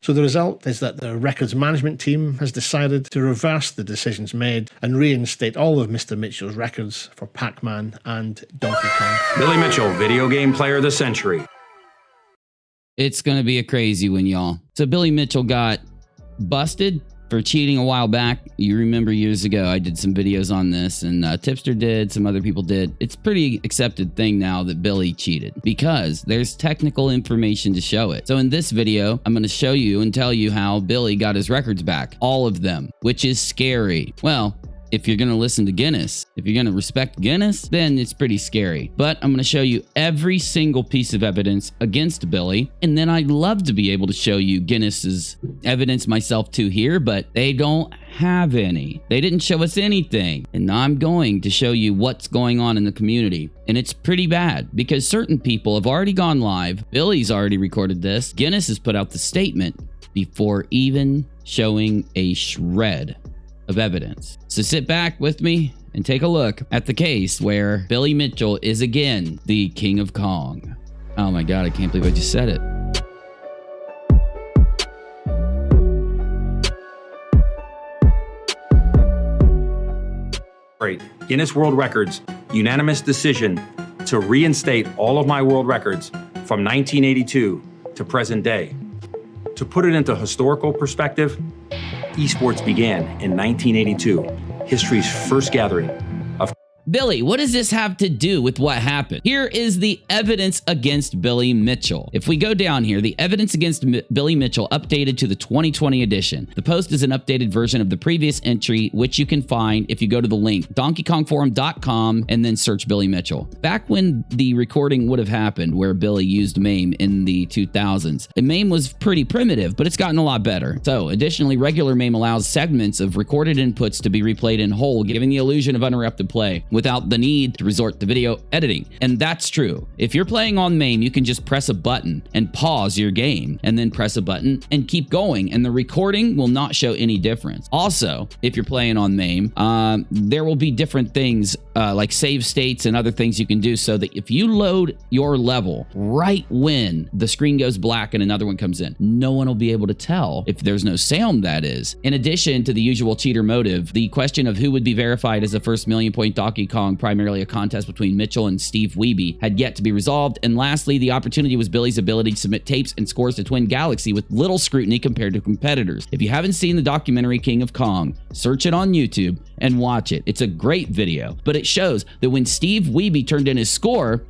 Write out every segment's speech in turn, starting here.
So the result is that the records management team has decided to reverse the decisions made and reinstate all of Mr. Mitchell's records for Pac-Man and Donkey Kong. Billy Mitchell, video game player of the century. It's going to be a crazy one, y'all. So Billy Mitchell got busted for cheating a while back. You remember years ago, I did some videos on this, and Tipster did, some other people did. It's a pretty accepted thing now that Billy cheated because there's technical information to show it. So in this video, I'm going to show you and tell you how Billy got his records back. All of them, which is scary. Well, if you're going to listen to Guinness, if you're going to respect Guinness, then it's pretty scary. But I'm going to show you every single piece of evidence against Billy. And then I'd love to be able to show you Guinness's evidence myself too here, but they don't have any. They didn't show us anything. And I'm going to show you what's going on in the community. And it's pretty bad because certain people have already gone live. Billy's already recorded this. Guinness has put out the statement before even showing a shred of evidence. So sit back with me and take a look at the case where Billy Mitchell is again the King of Kong. Oh my God, I can't believe I just said it. Great. Guinness World Records, unanimous decision to reinstate all of my world records from 1982 to present day. To put it into historical perspective, esports began in 1982, history's first gathering of... Billy, what does this have to do with what happened? Here is the evidence against Billy Mitchell. If we go down here, the evidence against Billy Mitchell updated to the 2020 edition. The post is an updated version of the previous entry, which you can find if you go to the link, donkeykongforum.com, and then search Billy Mitchell. Back when the recording would have happened, where Billy used MAME in the 2000s, and MAME was pretty primitive, but it's gotten a lot better. So, additionally, regular MAME allows segments of recorded inputs to be replayed in whole, giving the illusion of uninterrupted play, without the need to resort to video editing. And that's true. If you're playing on MAME, you can just press a button and pause your game, and then press a button and keep going, and the recording will not show any difference. Also, if you're playing on MAME, there will be different things like save states and other things you can do, so that if you load your level right when the screen goes black and another one comes in, no one will be able to tell if there's no sound, that is. In addition to the usual cheater motive, the question of who would be verified as the first million-point Donkey Kong, primarily a contest between Mitchell and Steve Wiebe, had yet to be resolved. And lastly, the opportunity was Billy's ability to submit tapes and scores to Twin Galaxy with little scrutiny compared to competitors. If you haven't seen the documentary King of Kong, search it on YouTube and watch it. It's a great video, but it shows that when Steve Wiebe turned in his score,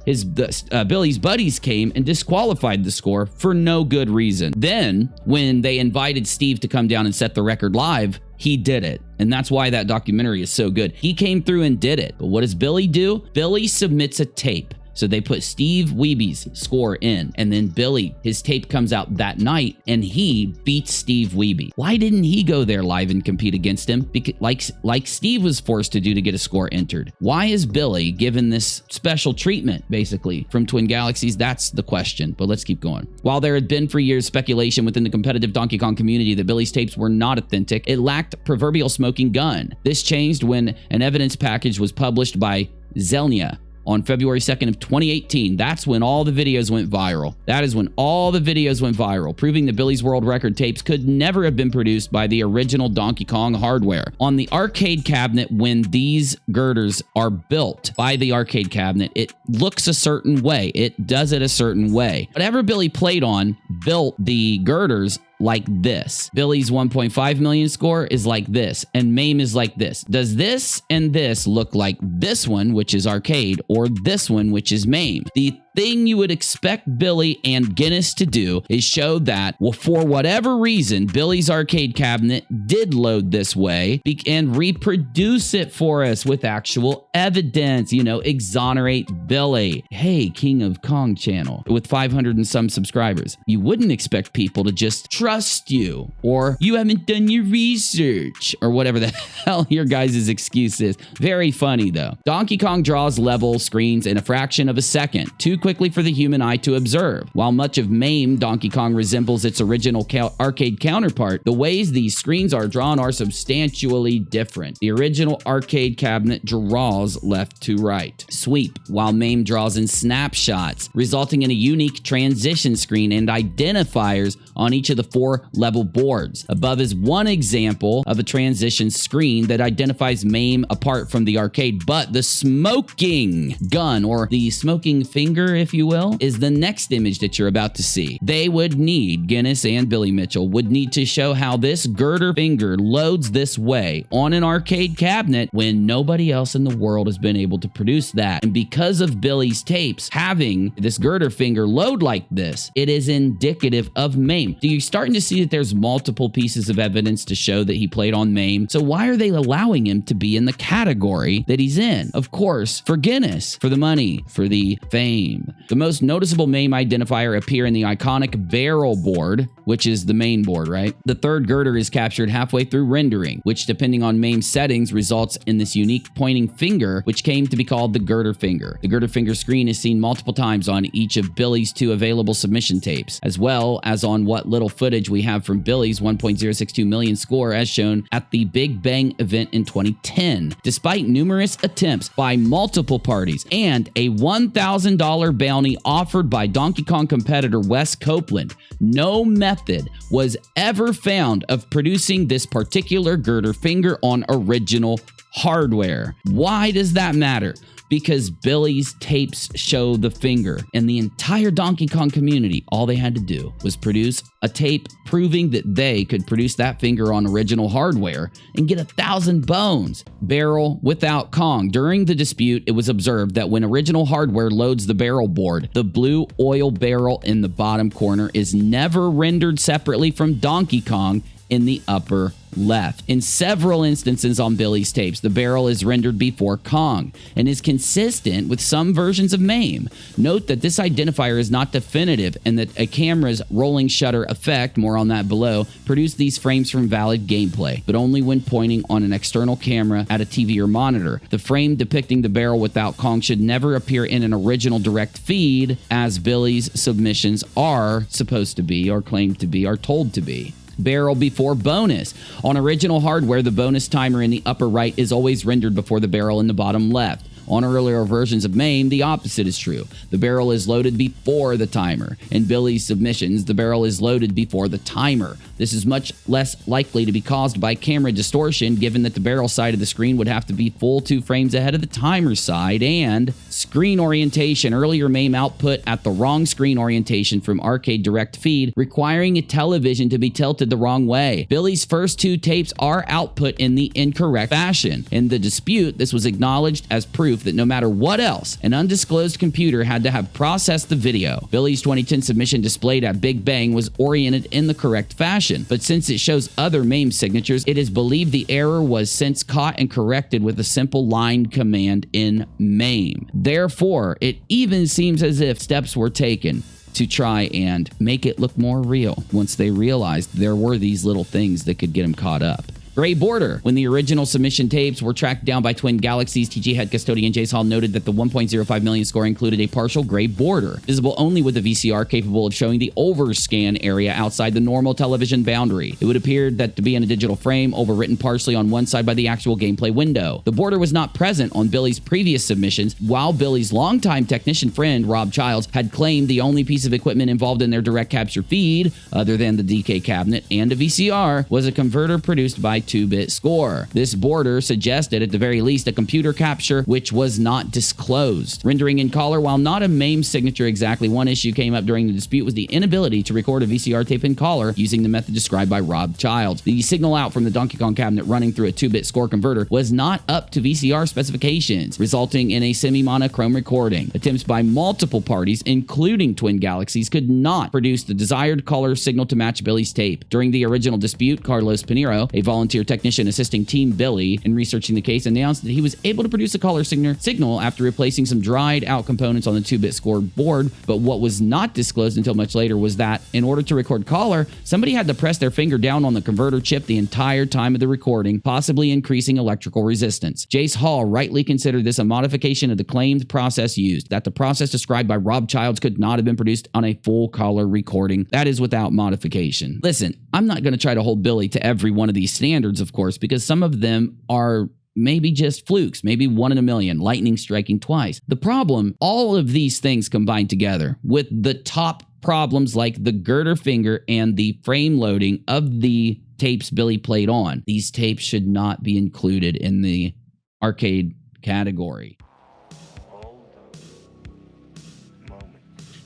Billy's buddies came and disqualified the score for no good reason. Then, when they invited Steve to come down and set the record live, he did it. And that's why that documentary is so good. He came through and did it. But what does Billy do? Billy submits a tape. So they put Steve Wiebe's score in, and then Billy, his tape comes out that night, and he beats Steve Wiebe. Why didn't he go there live and compete against him? Because, like Steve was forced to do to get a score entered. Why is Billy given this special treatment, basically, from Twin Galaxies? That's the question, but let's keep going. While there had been for years speculation within the competitive Donkey Kong community that Billy's tapes were not authentic, it lacked proverbial smoking gun. This changed when an evidence package was published by Zelnia on February 2nd of 2018. That's when all the videos went viral. That is when all the videos went viral, proving that Billy's world record tapes could never have been produced by the original Donkey Kong hardware. On the arcade cabinet, when these girders are built by the arcade cabinet, it looks a certain way. It does it a certain way. Whatever Billy played on built the girders like this. Billy's 1.5 million score is like this, and MAME is like this. Does this and this look like this one, which is arcade, or this one, which is MAME? The thing you would expect Billy and Guinness to do is show that, well, for whatever reason, Billy's arcade cabinet did load this way and reproduce it for us with actual evidence, you know, exonerate Billy. Hey, King of Kong channel with 500 and some subscribers. You wouldn't expect people to just trust you, or you haven't done your research, or whatever the hell your guys' excuse is. Very funny though. Donkey Kong draws level screens in a fraction of a second. Two quickly for the human eye to observe. While much of MAME Donkey Kong resembles its original arcade counterpart, the ways these screens are drawn are substantially different. The original arcade cabinet draws left to right. Sweep, while MAME draws in snapshots, resulting in a unique transition screen and identifiers on each of the 4 level boards. Above is one example of a transition screen that identifies MAME apart from the arcade, but the smoking gun, or the smoking finger, if you will, is the next image that you're about to see. They would need, Guinness and Billy Mitchell would need to show how this girder finger loads this way on an arcade cabinet when nobody else in the world has been able to produce that. And because of Billy's tapes having this girder finger load like this, it is indicative of MAME. So you're starting to see that there's multiple pieces of evidence to show that he played on MAME. So why are they allowing him to be in the category that he's in? Of course, for Guinness, for the money, for the fame. The most noticeable MAME identifier appear in the iconic barrel board, which is the main board, right? The third girder is captured halfway through rendering, which depending on MAME settings results in this unique pointing finger, which came to be called the girder finger. The girder finger screen is seen multiple times on each of Billy's 2 available submission tapes, as well as on what little footage we have from Billy's 1.062 million score as shown at the Big Bang event in 2010. Despite numerous attempts by multiple parties and a $1,000 bounty offered by Donkey Kong competitor Wes Copeland, no method was ever found of producing this particular girder finger on original hardware. Why does that matter? Because Billy's tapes show the finger, and the entire Donkey Kong community, all they had to do was produce a tape proving that they could produce that finger on original hardware and get 1,000 bones. Barrel without Kong. During the dispute, it was observed that when original hardware loads the barrel board, the blue oil barrel in the bottom corner is never rendered separately from Donkey Kong in the upper left. In several instances on Billy's tapes, the barrel is rendered before Kong and is consistent with some versions of MAME. Note that this identifier is not definitive and that a camera's rolling shutter effect, more on that below, produced these frames from valid gameplay, but only when pointing on an external camera at a TV or monitor. The frame depicting the barrel without Kong should never appear in an original direct feed, as Billy's submissions are supposed to be, or claimed to be, or told to be. Barrel before bonus. On original hardware, the bonus timer in the upper right is always rendered before the barrel in the bottom left. On earlier versions of MAME, the opposite is true. The barrel is loaded before the timer. In Billy's submissions, the barrel is loaded before the timer. This is much less likely to be caused by camera distortion, given that the barrel side of the screen would have to be full 2 frames ahead of the timer side, and screen orientation. Earlier MAME output at the wrong screen orientation from arcade direct feed, requiring a television to be tilted the wrong way. Billy's first 2 tapes are output in the incorrect fashion. In the dispute, this was acknowledged as proof that no matter what else, an undisclosed computer had to have processed the video. Billy's 2010 submission displayed at Big Bang was oriented in the correct fashion, but since it shows other MAME signatures, it is believed the error was since caught and corrected with a simple line command in MAME. Therefore, it even seems as if steps were taken to try and make it look more real once they realized there were these little things that could get them caught up. Gray border. When the original submission tapes were tracked down by Twin Galaxies, TG head custodian Jace Hall noted that the 1.05 million score included a partial gray border, visible only with a VCR capable of showing the overscan area outside the normal television boundary. It would appear that to be in a digital frame, overwritten partially on one side by the actual gameplay window. The border was not present on Billy's previous submissions, while Billy's longtime technician friend, Rob Childs, had claimed the only piece of equipment involved in their direct capture feed, other than the DK cabinet and a VCR, was a converter produced by 2-bit score. This border suggested at the very least a computer capture which was not disclosed. Rendering in color, while not a MAME signature exactly, one issue came up during the dispute was the inability to record a VCR tape in color using the method described by Rob Childs. The signal out from the Donkey Kong cabinet running through a 2-bit score converter was not up to VCR specifications, resulting in a semi-monochrome recording. Attempts by multiple parties, including Twin Galaxies, could not produce the desired color signal to match Billy's tape. During the original dispute, Carlos Pinheiro, a volunteer volunteer technician assisting Team Billy in researching the case, announced that he was able to produce a caller signal after replacing some dried out components on the 2-bit score board. But what was not disclosed until much later was that in order to record caller, somebody had to press their finger down on the converter chip the entire time of the recording, possibly increasing electrical resistance. Jace Hall rightly considered this a modification of the claimed process used, that the process described by Rob Childs could not have been produced on a full caller recording. That is without modification. Listen, I'm not going to try to hold Billy to every one of these standards, of course, because some of them are maybe just flukes, maybe 1 in a million, lightning striking twice. The problem, all of these things combined together with the top problems like the girder finger and the frame loading of the tapes Billy played on. These tapes should not be included in the arcade category.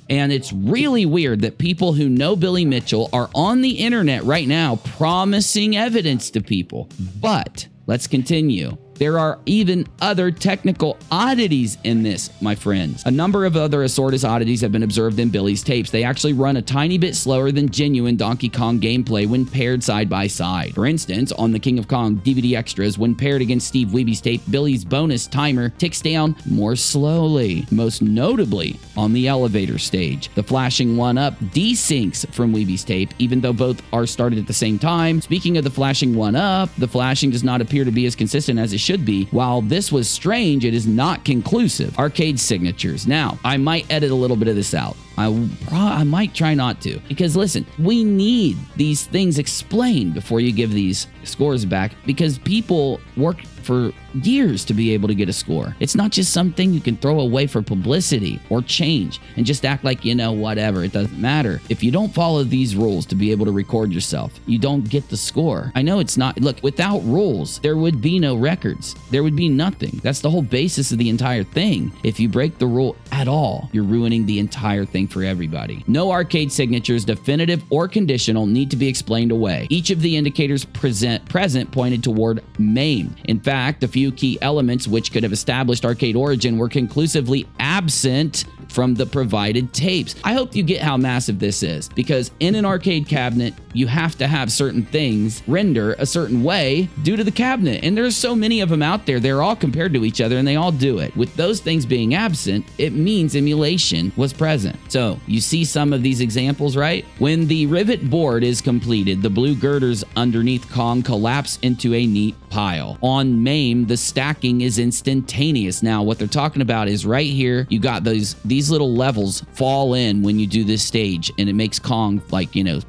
And it's really weird that people who know Billy Mitchell are on the internet right now promising evidence to people. But let's continue. There are even other technical oddities in this, my friends. A number of other assorted oddities have been observed in Billy's tapes. They actually run a tiny bit slower than genuine Donkey Kong gameplay when paired side by side. For instance, on the King of Kong DVD extras, when paired against Steve Weeby's tape, Billy's bonus timer ticks down more slowly. Most notably, on the elevator stage. The flashing 1-up desyncs from Weeby's tape, even though both are started at the same time. Speaking of the flashing 1-up, the flashing does not appear to be as consistent as it should be. While this was strange, it is not conclusive. Arcade signatures. Now, I might edit a little bit of this out. I might try not to, because listen, we need these things explained before you give these scores back, because people work for years to be able to get a score. It's not just something you can throw away for publicity or change and just act like, whatever, it doesn't matter. If you don't follow these rules to be able to record yourself, you don't get the score. I know it's not, look, without rules, there would be no records. There would be nothing. That's the whole basis of the entire thing. If you break the rule at all, you're ruining the entire thing for everybody. No arcade signatures, definitive or conditional, need to be explained away. Each of the indicators present pointed toward MAME. In fact, a few key elements which could have established arcade origin were conclusively absent from the provided tapes. I hope you get how massive this is, because in an arcade cabinet, you have to have certain things render a certain way due to the cabinet. And there's so many of them out there. They're all compared to each other and they all do it. With those things being absent, it means emulation was present. So you see some of these examples, right? When the rivet board is completed, the blue girders underneath Kong collapse into a neat pile. On MAME, the stacking is instantaneous. Now, what they're talking about is right here, you got these little levels fall in when you do this stage, and it makes Kong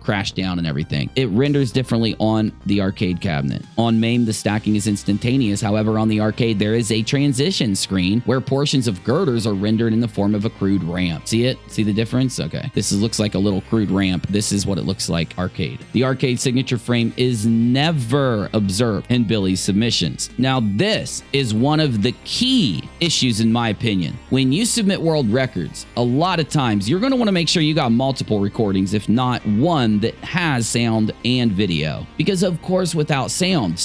crash down and everything. It renders differently on the arcade cabinet. On MAME, the stacking is instantaneous. However, on the arcade, there is a transition screen where portions of girders are rendered in the form of a crude ramp. See it? See the difference? Okay. Looks like a little crude ramp. This is what it looks like arcade. The arcade signature frame is never observed in Billy's submissions. Now, this is one of the key issues in my opinion. When you submit world records, a lot of times you're going to want to make sure you got multiple recordings, if not one that has sound and video. Because of course, without sound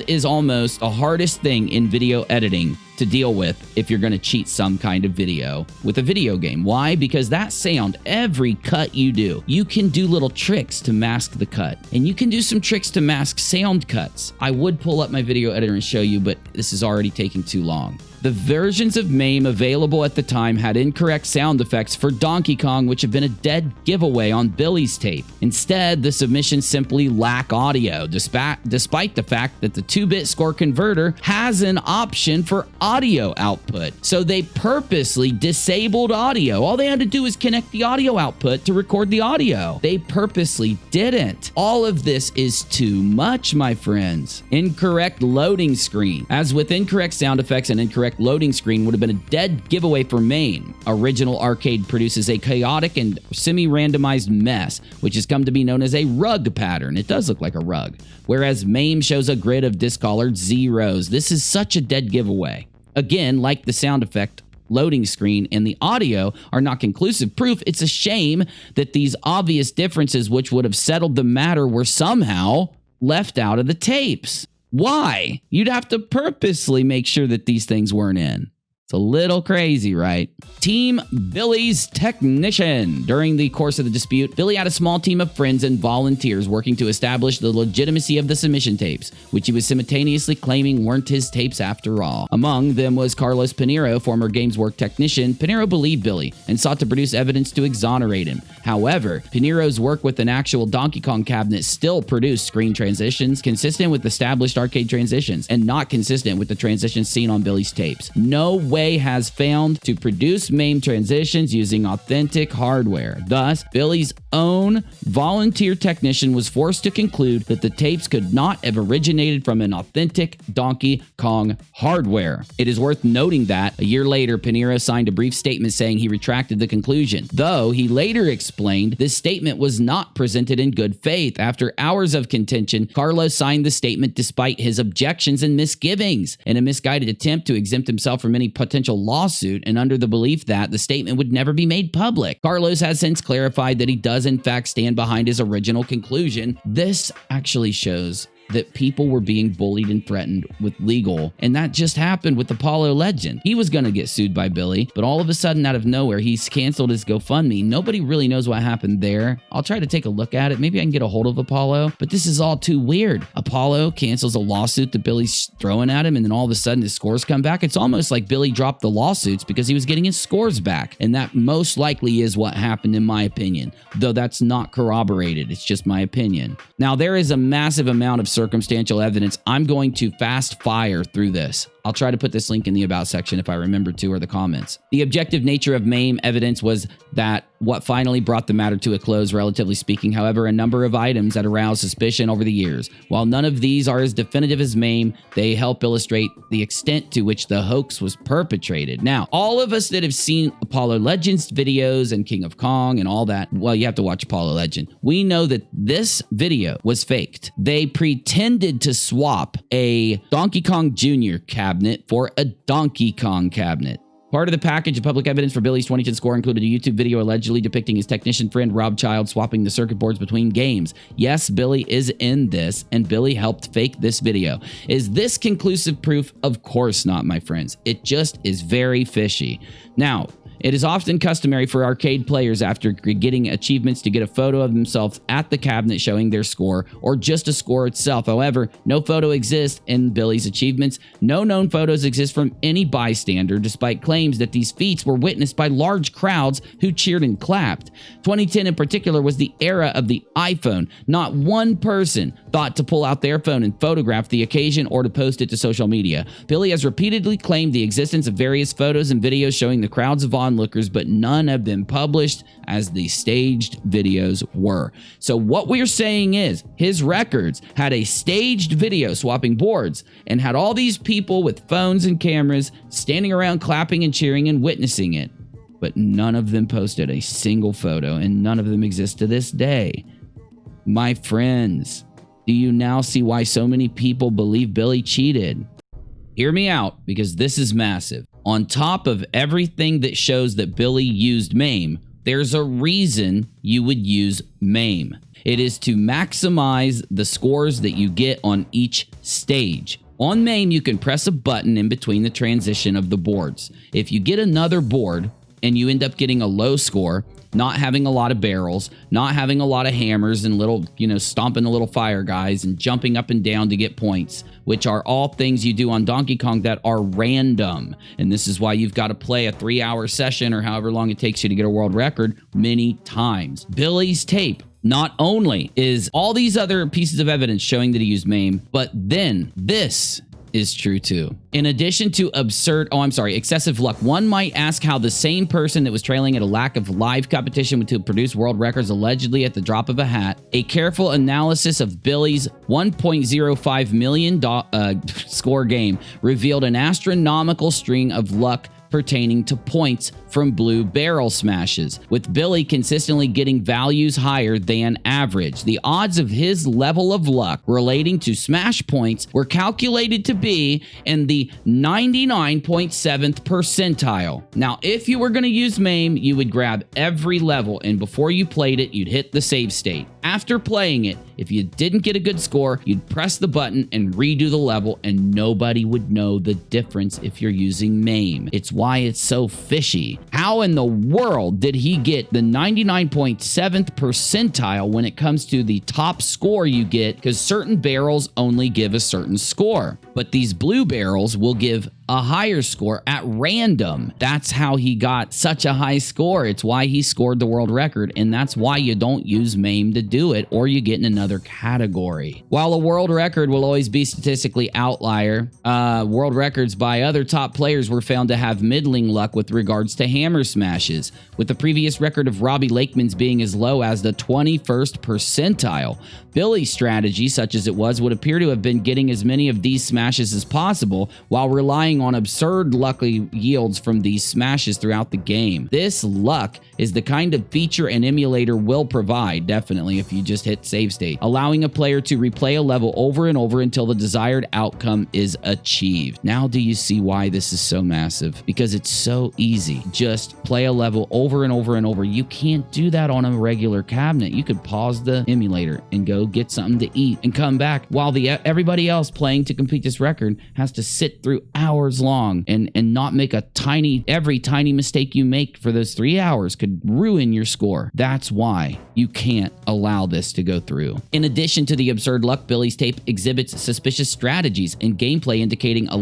is almost the hardest thing in video editing to deal with if you're going to cheat some kind of video with a video game. Why? Because that sound, every cut you do, you can do little tricks to mask the cut, and you can do some tricks to mask sound cuts. I would pull up my video editor and show you, but this is already taking too long. The versions of MAME available at the time had incorrect sound effects for Donkey Kong, which have been a dead giveaway on Billy's tape. Instead, the submissions simply lack audio, despite the fact that the 2-bit score converter has an option for audio output. So they purposely disabled audio. All they had to do was connect the audio output to record the audio. They purposely didn't. All of this is too much, my friends. Incorrect loading screen. As with incorrect sound effects, and incorrect loading screen would have been a dead giveaway for MAME. Original Arcade produces a chaotic and semi-randomized mess, which has come to be known as a rug pattern. It does look like a rug. Whereas MAME shows a grid of discolored zeros. This is such a dead giveaway. Again, like the sound effect, loading screen and the audio are not conclusive proof. It's a shame that these obvious differences, which would have settled the matter, were somehow left out of the tapes. Why? You'd have to purposely make sure that these things weren't in. It's a little crazy, right? Team Billy's technician. During the course of the dispute, Billy had a small team of friends and volunteers working to establish the legitimacy of the submission tapes, which he was simultaneously claiming weren't his tapes after all. Among them was Carlos Pinheiro, former GamesWorks technician. Pinheiro believed Billy and sought to produce evidence to exonerate him. However, Pinheiro's work with an actual Donkey Kong cabinet still produced screen transitions consistent with established arcade transitions and not consistent with the transitions seen on Billy's tapes. No way has found to produce MAME transitions using authentic hardware. Thus, Billy's own volunteer technician was forced to conclude that the tapes could not have originated from an authentic Donkey Kong hardware. It is worth noting that a year later, Pinheiro signed a brief statement saying he retracted the conclusion, though he later explained this statement was not presented in good faith. After hours of contention, Carlos signed the statement despite his objections and misgivings. In a misguided attempt to exempt himself from any potential lawsuit and under the belief that the statement would never be made public, Carlos has since clarified that he does in fact stand behind his original conclusion. This actually shows that people were being bullied and threatened with legal, and that just happened with Apollo Legend. He was going to get sued by Billy, but all of a sudden, out of nowhere, he's canceled his GoFundMe. Nobody really knows what happened there. I'll try to take a look at it. Maybe I can get a hold of Apollo, but this is all too weird. Apollo cancels a lawsuit that Billy's throwing at him, and then all of a sudden his scores come back. It's almost like Billy dropped the lawsuits because he was getting his scores back, and that most likely is what happened in my opinion, though that's not corroborated. It's just my opinion. Now, there is a massive amount of circumstantial evidence. I'm going to fast fire through this. I'll try to put this link in the About section if I remember to, or the comments. The objective nature of MAME evidence was that what finally brought the matter to a close, relatively speaking. However, a number of items that aroused suspicion over the years. While none of these are as definitive as MAME, they help illustrate the extent to which the hoax was perpetrated. Now, all of us that have seen Apollo Legends videos and King of Kong and all that, well, you have to watch Apollo Legend. We know that this video was faked. They pretended to swap a Donkey Kong Jr. cabinet for a Donkey Kong cabinet. Part of the package of public evidence for Billy's 2010 score included a YouTube video allegedly depicting his technician friend Rob Child swapping the circuit boards between games. Yes, Billy is in this, and Billy helped fake this video. Is this conclusive proof? Of course not, my friends. It just is very fishy. Now, it is often customary for arcade players after getting achievements to get a photo of themselves at the cabinet showing their score, or just a score itself. However, no photo exists in Billy's achievements. No known photos exist from any bystander, despite claims that these feats were witnessed by large crowds who cheered and clapped. 2010 in particular was the era of the iPhone. Not one person thought to pull out their phone and photograph the occasion or to post it to social media. Billy has repeatedly claimed the existence of various photos and videos showing the crowds of onlookers, but none have been published as the staged videos were. So what we're saying is his records had a staged video swapping boards and had all these people with phones and cameras standing around clapping and cheering and witnessing it, but none of them posted a single photo, and none of them exist to this day. My friends, do you now see why so many people believe Billy cheated? Hear me out, because this is massive. On top of everything that shows that Billy used MAME, there's a reason you would use MAME. It is to maximize the scores that you get on each stage. On MAME, you can press a button in between the transition of the boards. If you get another board and you end up getting a low score, not having a lot of barrels, not having a lot of hammers and little, stomping the little fire guys and jumping up and down to get points, which are all things you do on Donkey Kong that are random. And this is why you've got to play a 3-hour session or however long it takes you to get a world record many times. Billy's tape not only is all these other pieces of evidence showing that he used MAME, but then this is true too. In addition to excessive luck, one might ask how the same person that was trailing at a lack of live competition to produce world records allegedly at the drop of a hat, a careful analysis of Billy's $1.05 million score game revealed an astronomical string of luck pertaining to points from blue barrel smashes, with Billy consistently getting values higher than average. The odds of his level of luck relating to smash points were calculated to be in the 99.7th percentile. Now, if you were going to use MAME, you would grab every level, and before you played it, you'd hit the save state. After playing it, If you didn't get a good score, you'd press the button and redo the level, and nobody would know the difference if you're using MAME. It's why it's so fishy. How in the world did he get the 99.7th percentile when it comes to the top score you get? Because certain barrels only give a certain score, but these blue barrels will give a higher score at random. That's how he got such a high score. It's why he scored the world record, and that's why you don't use MAME to do it, or you get in another category. While a world record will always be statistically outlier, world records by other top players were found to have middling luck with regards to hammer smashes, with the previous record of Robbie Lakeman's being as low as the 21st percentile. Billy's strategy, such as it was, would appear to have been getting as many of these smashes as possible while relying on absurd lucky yields from these smashes throughout the game. This luck is the kind of feature an emulator will provide, definitely if you just hit save state, allowing a player to replay a level over and over until the desired outcome is achieved. Now do you see why this is so massive? Because it's so easy. Just play a level over and over and over. You can't do that on a regular cabinet. You could pause the emulator and go get something to eat and come back while everybody else playing to complete this record has to sit through hours long and not make every tiny mistake you make for those 3 hours could ruin your score. That's why you can't allow this to go through. In addition to the absurd luck, Billy's tape exhibits suspicious strategies and gameplay indicating a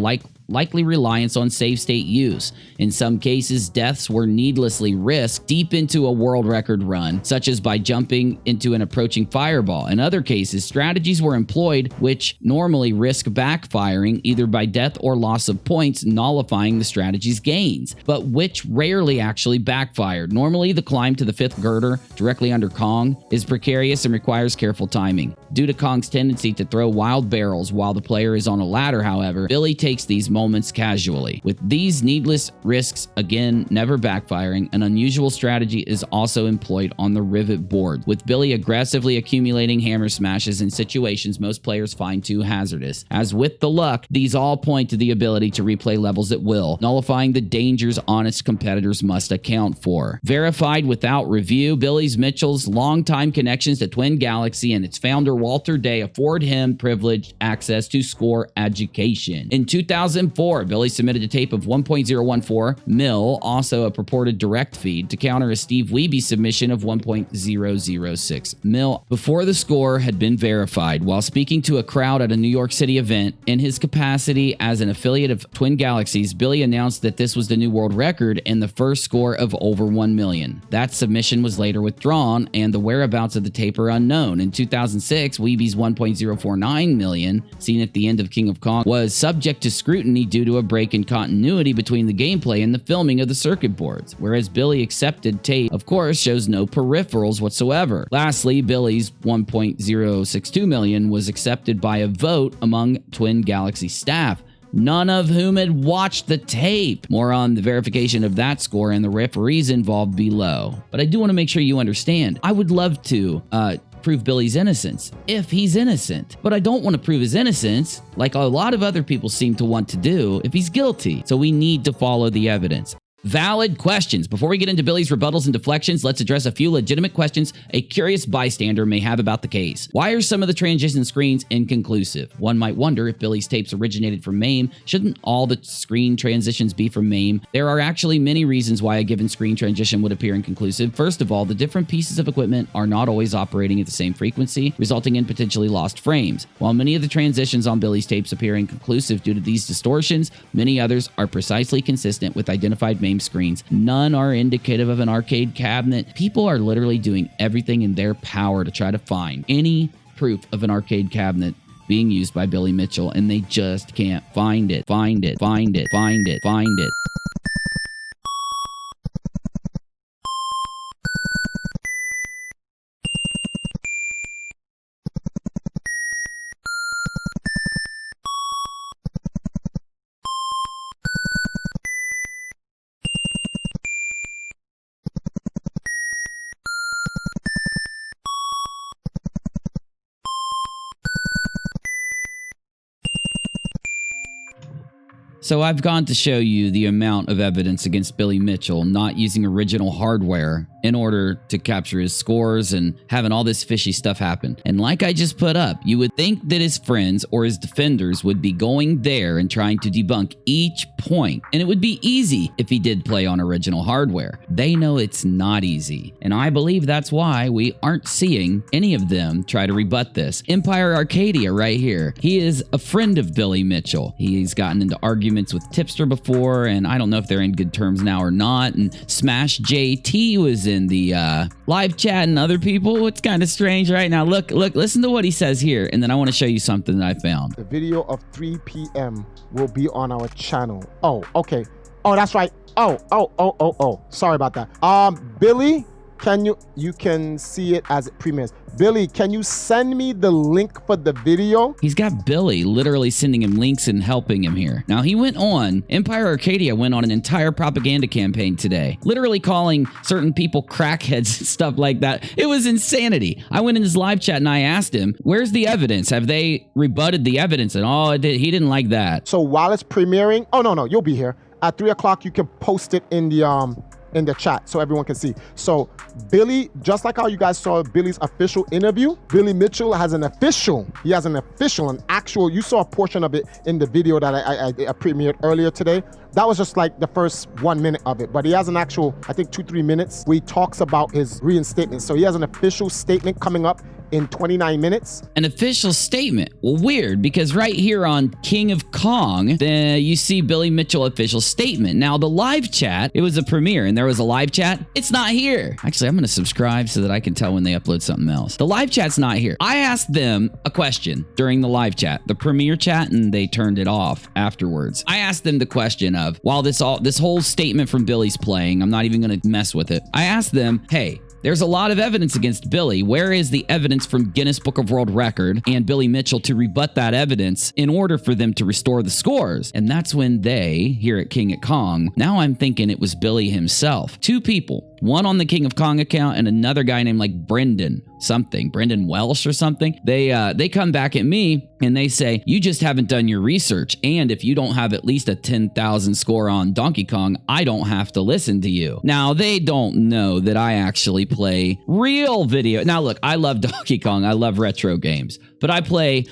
likely reliance on save state use. In some cases, deaths were needlessly risked deep into a world record run, such as by jumping into an approaching fireball. In other cases, strategies were employed which normally risk backfiring, either by death or loss of points, nullifying the strategy's gains, but which rarely actually backfired. Normally, the climb to the 5th girder, directly under Kong, is precarious and requires careful timing. Due to Kong's tendency to throw wild barrels while the player is on a ladder, however, Billy takes these moments casually. With these needless risks, again, never backfiring, an unusual strategy is also employed on the rivet board, with Billy aggressively accumulating hammer smashes in situations most players find too hazardous. As with the luck, these all point to the ability to replay levels at will, nullifying the dangers honest competitors must account for. Verified without review, Billy Mitchell's longtime connections to Twin Galaxy and its founder Walter Day afford him privileged access to score education. In 2004, Billy submitted a tape of 1.014 mil, also a purported direct feed, to counter a Steve Wiebe submission of 1.006 mil before the score had been verified. While speaking to a crowd at a New York City event, in his capacity as an affiliate of Twin Galaxies, Billy announced that this was the new world record and the first score of over 1 million. That submission was later withdrawn, and the whereabouts of the tape are unknown. In 2006, Wiebe's 1.049 million, seen at the end of King of Kong, was subject to scrutiny due to a break in continuity between the gameplay and the filming of the circuit boards, whereas Billy accepted tape, of course, shows no peripherals whatsoever. Lastly, Billy's 1.062 million was accepted by a vote among Twin Galaxy staff, none of whom had watched the tape. More on the verification of that score and the referees involved below. But I do want to make sure you understand, I would love to prove Billy's innocence if he's innocent, but I don't want to prove his innocence like a lot of other people seem to want to do if he's guilty. So we need to follow the evidence. Valid questions. Before we get into Billy's rebuttals and deflections, let's address a few legitimate questions a curious bystander may have about the case. Why are some of the transition screens inconclusive? One might wonder if Billy's tapes originated from MAME. Shouldn't all the screen transitions be from MAME? There are actually many reasons why a given screen transition would appear inconclusive. First of all, the different pieces of equipment are not always operating at the same frequency, resulting in potentially lost frames. While many of the transitions on Billy's tapes appear inconclusive due to these distortions, many others are precisely consistent with identified MAME screens. None are indicative of an arcade cabinet. People are literally doing everything in their power to try to find any proof of an arcade cabinet being used by Billy Mitchell, and they just can't find it. Find it. So I've gone to show you the amount of evidence against Billy Mitchell not using original hardware in order to capture his scores and having all this fishy stuff happen. And like I just put up, you would think that his friends or his defenders would be going there and trying to debunk each point. And it would be easy if he did play on original hardware. They know it's not easy. And I believe that's why we aren't seeing any of them try to rebut this. Empire Arcadia right here. He is a friend of Billy Mitchell. He's gotten into arguments with Tipster before, and I don't know if they're in good terms now or not. And Smash JT was in the live chat and other people. It's kind of strange right now. Look, listen to what he says here. And then I want to show you something that I found. The video of 3 p.m. will be on our channel. Oh, okay. Oh, that's right. Oh. Sorry about that. Billy, you can see it as it premieres. Billy, can you send me the link for the video? He's got Billy literally sending him links and helping him here. Now he went on, Empire Arcadia went on an entire propaganda campaign today, literally calling certain people crackheads and stuff like that. It was insanity. I went in his live chat and I asked him, where's the evidence? Have they rebutted the evidence? And he didn't like that. So while it's premiering, oh no, you'll be here. At 3 o'clock, you can post it in the chat so everyone can see. So Billy, just like how you guys saw Billy's official interview, Billy Mitchell has an actual, you saw a portion of it in the video that I premiered earlier today. That was just like the first 1 minute of it, but he has an actual, I think 2-3 minutes where he talks about his reinstatement. So he has an official statement coming up in 29 minutes. An official statement. Well, weird, because right here on King of Kong, you see Billy Mitchell official statement. Now, the live chat, it was a premiere and there was a live chat. It's not here. Actually, I'm going to subscribe so that I can tell when they upload something else. The live chat's not here. I asked them a question during the live chat, the premiere chat, and they turned it off afterwards. I asked them the question of, while this whole statement from Billy's playing, I'm not even going to mess with it. I asked them, hey, there's a lot of evidence against Billy. Where is the evidence from Guinness Book of World Record and Billy Mitchell to rebut that evidence in order for them to restore the scores? And that's when they, here at King of Kong, now I'm thinking it was Billy himself. 2 people, one on the King of Kong account and another guy named like Brendan Welsh or something. They come back at me and they say, you just haven't done your research. And if you don't have at least a 10,000 score on Donkey Kong, I don't have to listen to you. Now, they don't know that I actually play real video. Now, look, I love Donkey Kong. I love retro games, but I play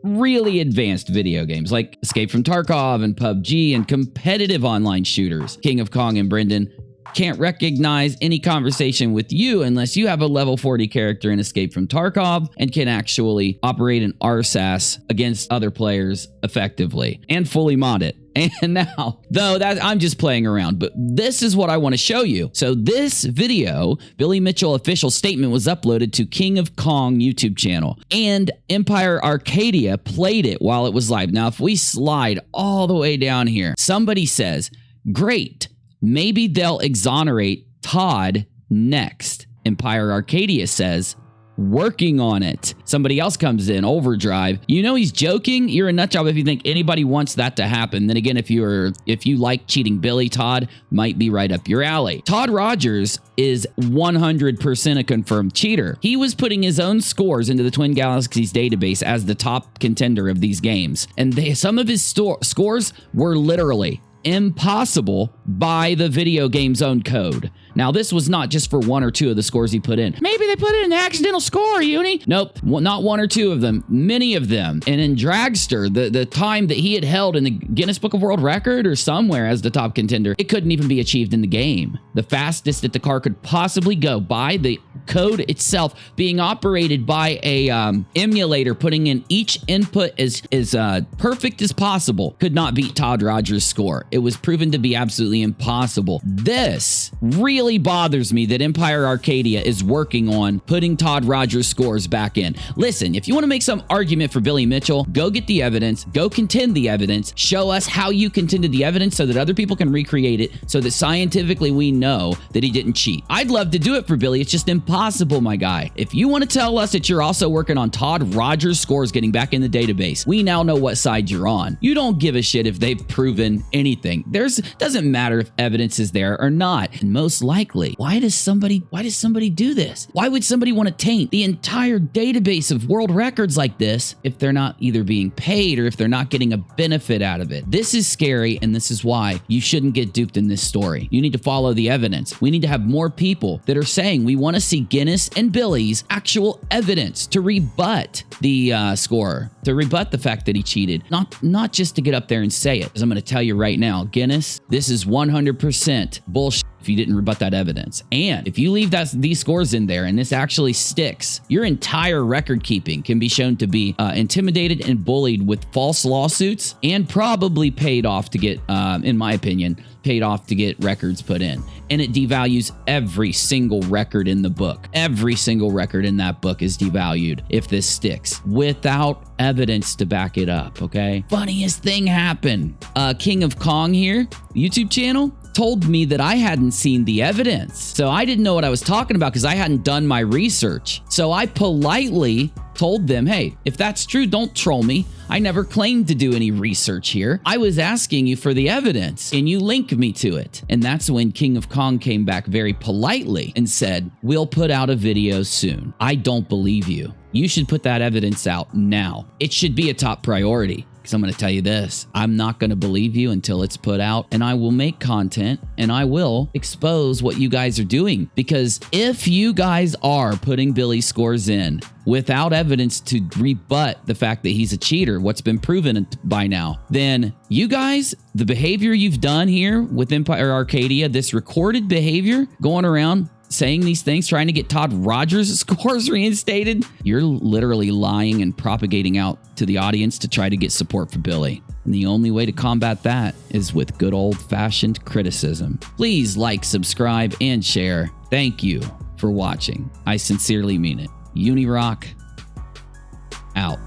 really advanced video games like Escape from Tarkov and PUBG and competitive online shooters. King of Kong and Brendan can't recognize any conversation with you unless you have a level 40 character in Escape from Tarkov and can actually operate an RSAS against other players effectively and fully mod it. And now, though, I'm just playing around, but this is what I want to show you. So this video, Billy Mitchell official statement, was uploaded to King of Kong YouTube channel, and Empire Arcadia played it while it was live. Now, if we slide all the way down here, somebody says, great, maybe they'll exonerate Todd next. Empire Arcadia says, working on it. Somebody else comes in, Overdrive. You know he's joking. You're a nut job if you think anybody wants that to happen. Then again, if you like cheating Billy, Todd might be right up your alley. Todd Rogers is 100% a confirmed cheater. He was putting his own scores into the Twin Galaxies database as the top contender of these games. And some of his scores were literally impossible by the video game's own code. Now, this was not just for 1 or 2 of the scores he put in. Maybe they put in an accidental score, Uni. Nope, not 1 or 2 of them, many of them. And in Dragster, the time that he had held in the Guinness Book of World Record or somewhere as the top contender, it couldn't even be achieved in the game. The fastest that the car could possibly go by the code itself being operated by a emulator, putting in each input as perfect as possible, could not beat Todd Rogers' score. It was proven to be absolutely impossible. This really bothers me that Empire Arcadia is working on putting Todd Rogers' scores back in. Listen, if you want to make some argument for Billy Mitchell, go get the evidence, go contend the evidence, show us how you contended the evidence so that other people can recreate it, so that scientifically we know that he didn't cheat. I'd love to do it for Billy. It's just impossible, my guy. If you want to tell us that you're also working on Todd Rogers' scores getting back in the database, we now know what side you're on. You don't give a shit if they've proven anything. Doesn't matter if evidence is there or not. And most likely. Why does somebody do this? Why would somebody want to taint the entire database of world records like this if they're not either being paid or if they're not getting a benefit out of it? This is scary, and this is why you shouldn't get duped in this story. You need to follow the evidence. We need to have more people that are saying we want to see Guinness and Billy's actual evidence to rebut the scorer, to rebut the fact that he cheated, not just to get up there and say it. Because I'm going to tell you right now, Guinness, this is 100% bullshit if you didn't rebut that evidence. And if you leave these scores in there and this actually sticks, your entire record keeping can be shown to be intimidated and bullied with false lawsuits and probably paid off to get, in my opinion, paid off to get records put in. And it devalues every single record in the book. Every single record in that book is devalued if this sticks without evidence to back it up, okay? Funniest thing happened. King of Kong here, YouTube channel, told me that I hadn't seen the evidence. So I didn't know what I was talking about because I hadn't done my research. So I politely told them, hey, if that's true, don't troll me. I never claimed to do any research here. I was asking you for the evidence and you link me to it. And that's when King of Kong came back very politely and said, we'll put out a video soon. I don't believe you. You should put that evidence out now. It should be a top priority. Because I'm going to tell you this, I'm not going to believe you until it's put out, and I will make content and I will expose what you guys are doing. Because if you guys are putting Billy's scores in without evidence to rebut the fact that he's a cheater, what's been proven by now, then you guys, the behavior you've done here with Empire Arcadia, this recorded behavior going around saying these things, trying to get Todd Rogers' scores reinstated, you're literally lying and propagating out to the audience to try to get support for Billy. And the only way to combat that is with good old-fashioned criticism. Please like, subscribe, and share. Thank you for watching. I sincerely mean it. UNIRock out.